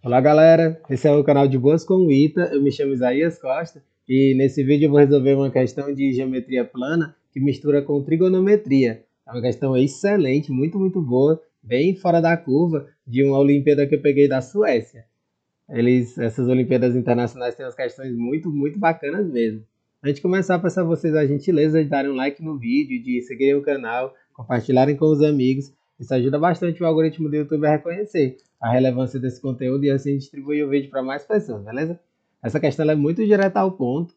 Olá galera, esse é o canal de Boas com o Ita, eu me chamo Isaías Costa e nesse vídeo eu vou resolver uma questão de geometria plana que mistura com trigonometria. É uma questão excelente, muito boa, bem fora da curva de uma Olimpíada que eu peguei da Suécia. Essas Olimpíadas Internacionais têm umas questões muito bacanas mesmo. Antes de começar, peço a vocês a gentileza de darem um like no vídeo, de seguirem o canal, compartilharem com os amigos. Isso ajuda bastante o algoritmo do YouTube a reconhecer a relevância desse conteúdo e assim distribuir o vídeo para mais pessoas, beleza? Essa questão é muito direta ao ponto.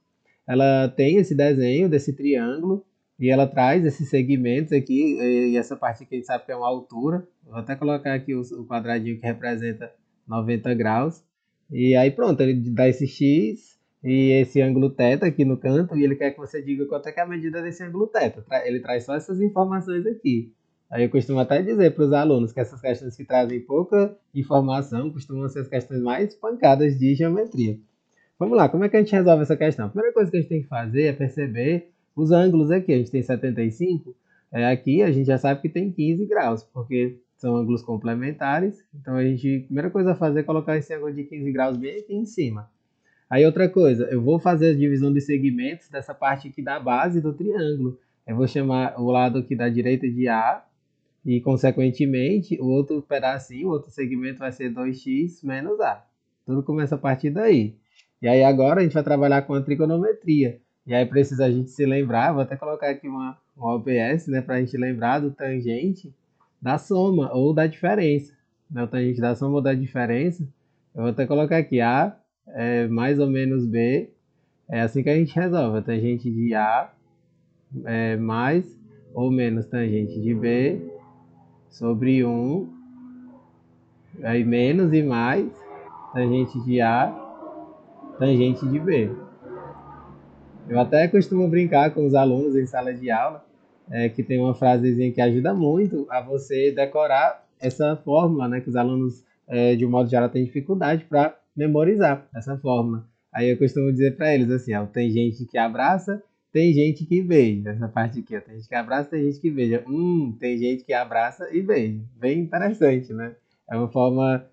Ela tem esse desenho desse triângulo e ela traz esses segmentos aqui e essa parte aqui a gente sabe que é uma altura. Vou até colocar aqui o quadradinho que representa 90 graus. E aí pronto, ele dá esse X e esse ângulo θ aqui no canto, e ele quer que você diga quanto é que é a medida desse ângulo θ. Ele traz só essas informações aqui. Aí eu costumo até dizer para os alunos que essas questões que trazem pouca informação costumam ser as questões mais pancadas de geometria. Vamos lá, como é que a gente resolve essa questão? A primeira coisa que a gente tem que fazer é perceber os ângulos aqui. A gente tem 75, aqui a gente já sabe que tem 15 graus, porque são ângulos complementares. Então a primeira coisa a fazer é colocar esse ângulo de 15 graus bem aqui em cima. Aí outra coisa, eu vou fazer a divisão dos segmentos dessa parte aqui da base do triângulo. Eu vou chamar o lado aqui da direita de A e, consequentemente, o outro pedacinho, o outro segmento vai ser 2x menos A. Tudo começa a partir daí. E aí agora a gente vai trabalhar com a trigonometria. E aí precisa a gente se lembrar, vou até colocar aqui uma OBS, né, para a gente lembrar do tangente da soma ou da diferença. O tangente da soma ou da diferença, eu vou até colocar aqui A mais ou menos B. É assim que a gente resolve. A tangente de A é mais ou menos tangente de B sobre 1, aí menos e mais, tangente de A, tangente de B. Eu até costumo brincar com os alunos em sala de aula, que tem uma frasezinha que ajuda muito a você decorar essa fórmula, né, que os alunos, de um modo geral, têm dificuldade para memorizar essa fórmula. Aí eu costumo dizer para eles assim, ó, tem gente que abraça, tem gente que beija. Essa parte aqui, ó, tem gente que abraça, tem gente que beija. Tem gente que abraça e beija. Bem interessante, né? É uma forma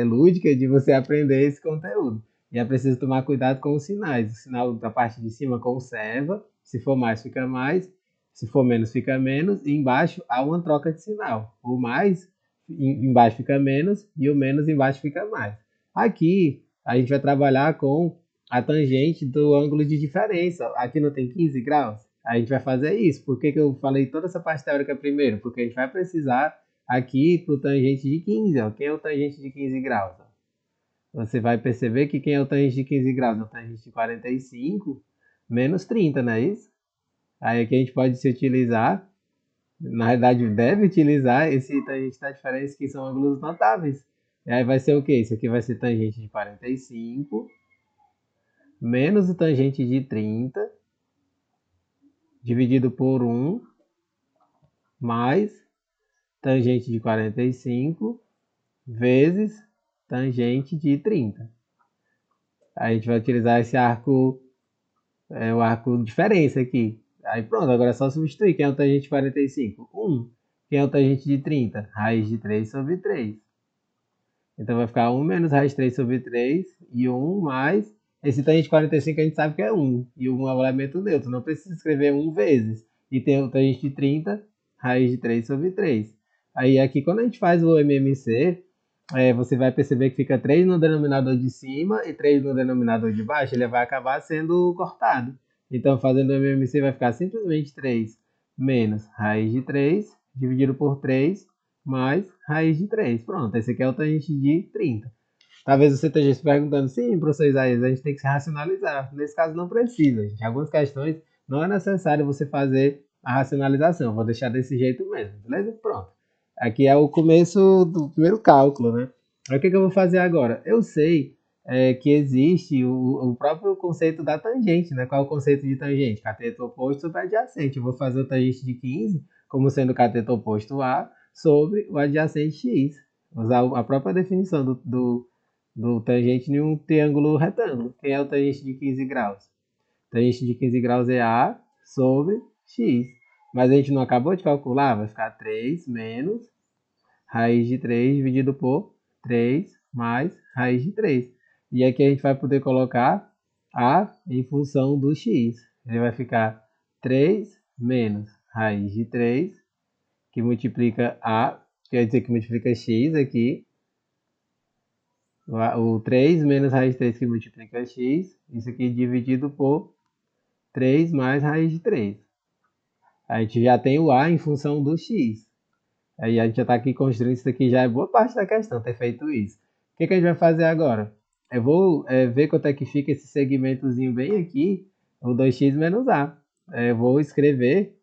lúdica de você aprender esse conteúdo. E é preciso tomar cuidado com os sinais. O sinal da parte de cima conserva, se for mais fica mais, se for menos fica menos, e embaixo há uma troca de sinal. O mais embaixo fica menos e o menos embaixo fica mais. Aqui a gente vai trabalhar com a tangente do ângulo de diferença. Aqui não tem 15 graus? A gente vai fazer isso. Por que eu falei toda essa parte teórica primeiro? Porque a gente vai precisar aqui para o tangente de 15. Ó. Quem é o tangente de 15 graus? Você vai perceber que quem é o tangente de 15 graus é o tangente de 45 menos 30, não é isso? Aí aqui a gente pode se utilizar, na realidade deve utilizar esse tangente da diferença, que são ângulos notáveis. E aí vai ser o quê? Isso aqui vai ser tangente de 45 menos o tangente de 30 dividido por 1 mais tangente de 45 vezes tangente de 30. Aí a gente vai utilizar esse arco, o arco diferença aqui. Aí pronto, agora é só substituir. Quem é o tangente de 45? 1. Quem é o tangente de 30? Raiz de 3 sobre 3. Então vai ficar 1 menos raiz de 3 sobre 3 e 1 mais... Esse tangente de 45 a gente sabe que é 1. E 1 é um elemento neutro. Não precisa escrever 1 vezes. E tem o tangente de 30, raiz de 3 sobre 3. Aí aqui quando a gente faz o MMC, você vai perceber que fica 3 no denominador de cima e 3 no denominador de baixo. Ele vai acabar sendo cortado. Então, fazendo o MMC, vai ficar simplesmente 3 menos raiz de 3 dividido por 3 mais raiz de 3. Pronto, esse aqui é o tangente de 30. Talvez você esteja se perguntando, sim, professor Isaías, a gente tem que se racionalizar. Nesse caso, não precisa. Em algumas questões, não é necessário você fazer a racionalização. Vou deixar desse jeito mesmo, beleza? Pronto. Aqui é o começo do primeiro cálculo, né? Aí o que eu vou fazer agora? Eu sei que existe o próprio conceito da tangente, né? Qual é o conceito de tangente? Cateto oposto sobre adjacente. Eu vou fazer o tangente de 15 como sendo cateto oposto A sobre o adjacente X. Usar a própria definição do tangente em um triângulo retângulo. Quem é o tangente de 15 graus? O tangente de 15 graus é A sobre X. Mas a gente não acabou de calcular? Vai ficar 3 menos raiz de 3 dividido por 3 mais raiz de 3. E aqui a gente vai poder colocar a em função do x. Ele vai ficar 3 menos raiz de 3, que multiplica a, quer dizer que multiplica x aqui. O 3 menos raiz de 3 que multiplica x. Isso aqui dividido por 3 mais raiz de 3. A gente já tem o a em função do x. Aí a gente já está aqui construindo isso aqui, já é boa parte da questão ter feito isso. O que a gente vai fazer agora? Eu vou ver quanto é que fica esse segmentozinho bem aqui, o 2x menos a. Eu vou escrever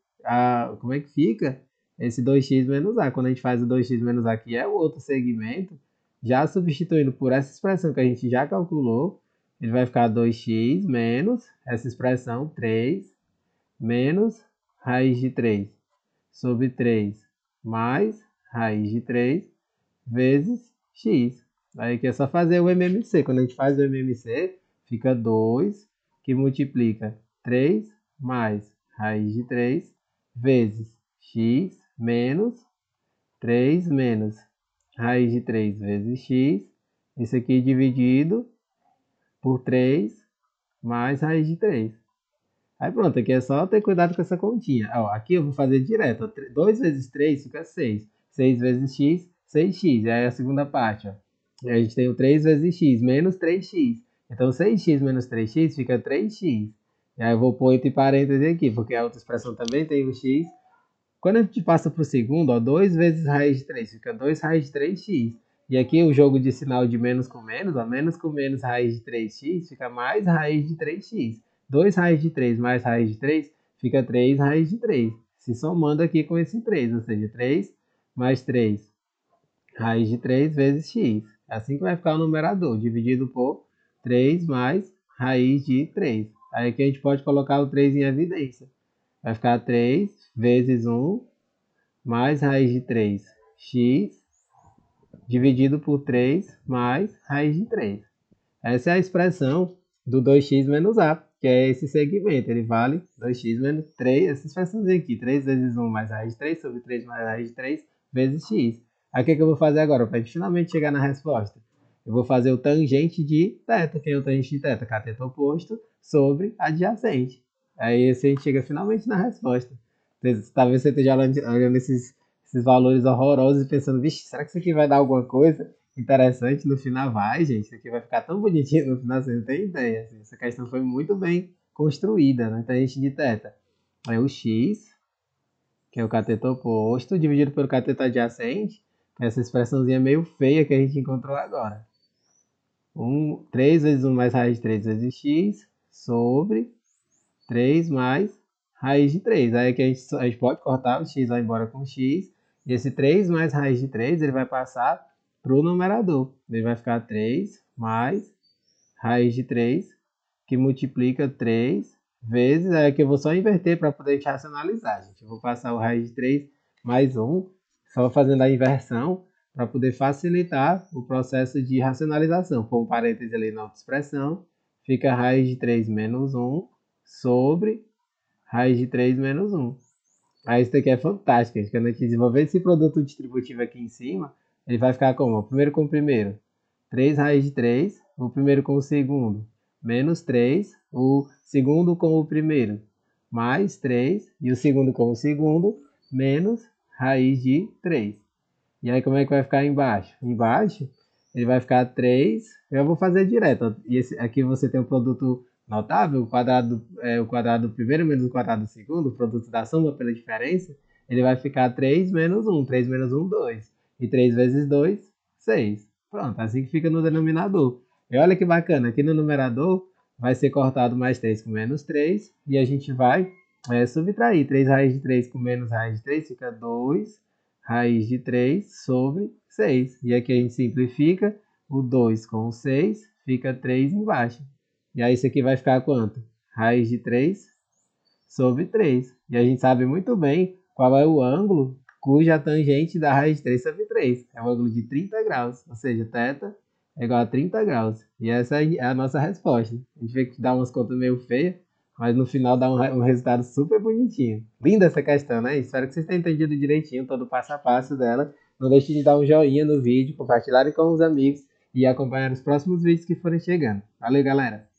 como é que fica esse 2x menos a. Quando a gente faz o 2x menos a, que é o outro segmento, já substituindo por essa expressão que a gente já calculou, ele vai ficar 2x menos essa expressão 3 menos raiz de 3 sobre 3 mais raiz de 3 vezes x. Aí aqui é só fazer o MMC. Quando a gente faz o MMC, fica 2 que multiplica 3 mais raiz de 3 vezes x menos 3 menos raiz de 3 vezes x. Isso aqui dividido por 3 mais raiz de 3. Aí pronto, aqui é só ter cuidado com essa continha. Ó, aqui eu vou fazer direto. 2 vezes 3 fica 6. 6 vezes x, 6x. E aí a segunda parte, ó. E aí a gente tem o 3 vezes x menos 3x. Então 6x menos 3x fica 3x. E aí eu vou pôr entre parênteses aqui, porque a outra expressão também tem o x. Quando a gente passa para o segundo, ó, 2 vezes raiz de 3 fica 2 raiz de 3x. E aqui o jogo de sinal de menos com menos, ó, menos com menos raiz de 3x fica mais raiz de 3x. 2 raiz de 3 mais raiz de 3 fica 3 raiz de 3. Se somando aqui com esse 3, ou seja, 3 mais 3 raiz de 3 vezes x. É assim que vai ficar o numerador, dividido por 3 mais raiz de 3. Aí aqui a gente pode colocar o 3 em evidência. Vai ficar 3 vezes 1 mais raiz de 3x dividido por 3 mais raiz de 3. Essa é a expressão do 2x menos a, que é esse segmento. Ele vale 2x menos 3, essa expressãozinha aqui, 3 vezes 1 mais raiz de 3 sobre 3 mais raiz de 3 vezes x. Aí o que eu vou fazer agora para a gente finalmente chegar na resposta? Eu vou fazer o tangente de θ. Quem é o tangente de θ? Cateto oposto sobre adjacente. Aí assim a gente chega finalmente na resposta. Talvez você esteja olhando esses valores horrorosos e pensando, vixe, será que isso aqui vai dar alguma coisa interessante no final? Vai, gente, isso aqui vai ficar tão bonitinho no final, você não tem ideia. Assim, essa questão foi muito bem construída, né? Tangente de θ é o x, que é o cateto oposto, dividido pelo cateto adjacente, essa expressãozinha meio feia que a gente encontrou agora. 3 vezes 1 mais raiz de 3 vezes x sobre 3 mais raiz de 3. Aí aqui a gente pode cortar, o x vai embora com x. E esse 3 mais raiz de 3, ele vai passar para o numerador. Ele vai ficar 3 mais raiz de 3, que multiplica 3 vezes. Aí aqui eu vou só inverter para poder racionalizar, gente. Eu vou passar o raiz de 3 mais 1, só fazendo a inversão, para poder facilitar o processo de racionalização. Põe um parêntese ali na outra expressão. Fica raiz de 3 menos 1 sobre raiz de 3 menos 1. Aí isso aqui é fantástico, gente. Quando a gente desenvolver esse produto distributivo aqui em cima, ele vai ficar como? O primeiro com o primeiro, 3 raiz de 3, o primeiro com o segundo, menos 3, o segundo com o primeiro, mais 3, e o segundo com o segundo, menos raiz de 3. E aí como é que vai ficar embaixo? Embaixo ele vai ficar 3, eu vou fazer direto. E aqui você tem o produto notável, o quadrado do primeiro menos o quadrado do segundo, o produto da soma pela diferença, ele vai ficar 3 menos 1, 3 menos 1, 2. E 3 vezes 2, 6. Pronto, assim que fica no denominador. E olha que bacana, aqui no numerador vai ser cortado mais 3 com menos 3, e a gente vai subtrair 3 raiz de 3 com menos raiz de 3, fica 2 raiz de 3 sobre 6. E aqui a gente simplifica, o 2 com o 6, fica 3 embaixo. E aí isso aqui vai ficar quanto? Raiz de 3 sobre 3. E a gente sabe muito bem qual é o ângulo cuja tangente da raiz de 3 sobre 3. É o ângulo de 30 graus, ou seja, θ é igual a 30 graus. E essa é a nossa resposta. A gente vê que dá umas contas meio feias, mas no final dá um resultado super bonitinho. Linda essa questão, né? Espero que vocês tenham entendido direitinho todo o passo a passo dela. Não deixe de dar um joinha no vídeo, compartilhar com os amigos e acompanhar os próximos vídeos que forem chegando. Valeu, galera!